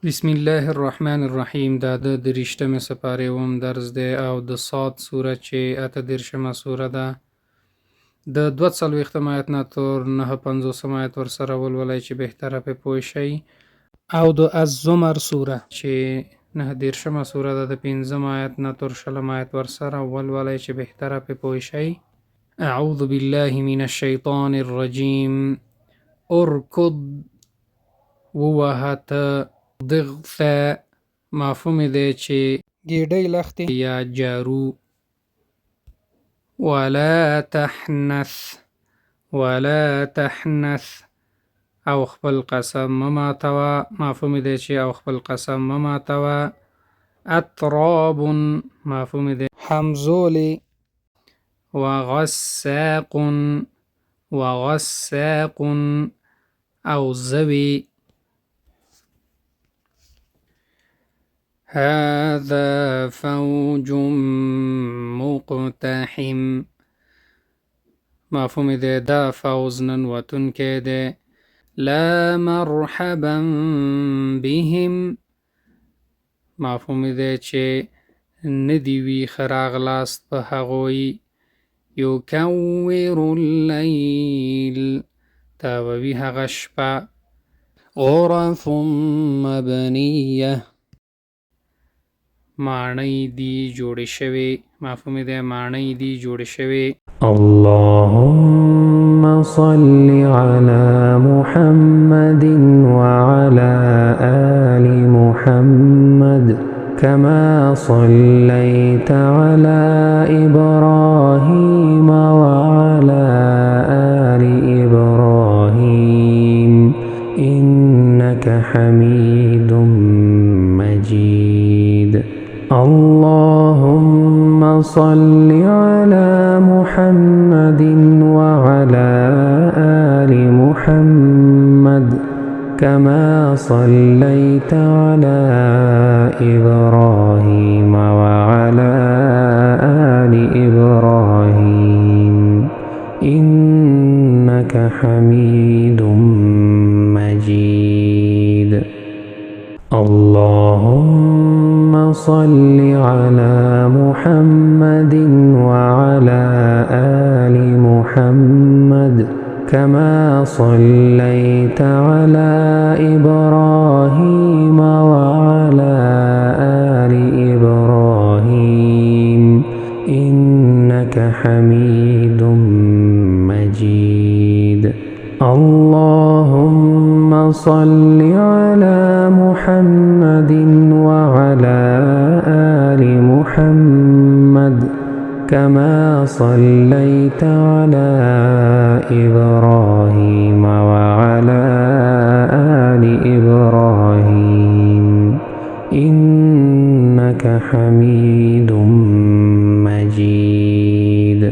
بسم الله الرحمن الرحیم. دا د دریشتمې سپارې اووم درس دی او د صاد سوره چې اته دېرشمه سوره ده د 42 آیت نه تر 950 آیت ورسره ولولئ چې بهتره پې پوه شئ، او د الزمر سوره چې 9 سوره ده د 5 آیت نه تر 20 آیت ورسره ولولئ چې بهتره پې پوه شئ. اعوذ بالله من الشیطان الرجیم. ارکض ووهه ضغث مفهوم دی چې ګیډۍ لختې یا جارو. ولا تحنث او خپل قسم مماتوه مفهوم دی چې او خپل قسم مماتوه. اطراب مفهوم دی همزولی. وغساق او زوی. هذا فوج مقتحم مفهوم دی دا فوز نن وتونکی دی. لا مرحبا بهم مفهوم دی چې ندی وی ښه راغلاست په هغوی. یکور اللیل تاووي هغه شپه. غرف مبنیه ماڼۍ دي جوړې شوې مفهوم دی ماڼۍ دي جوړې شوې. اللهم صل على محمد وعلى آل محمد كما صليت على إبراهيم وعلى آل إبراهيم إنك حميد مجيد. اللهم صل على محمد وعلى آل محمد كما صليت على إبراهيم وعلى آل إبراهيم إنك حميد مجيد. اللهم صل على محمد وعلى آل محمد كما صليت على إبراهيم وعلى آل إبراهيم إنك حميد مجيد. اللهم صل على محمد وعلى آل محمد كما صليت على إبراهيم وعلى آل إبراهيم إنك حميد مجيد.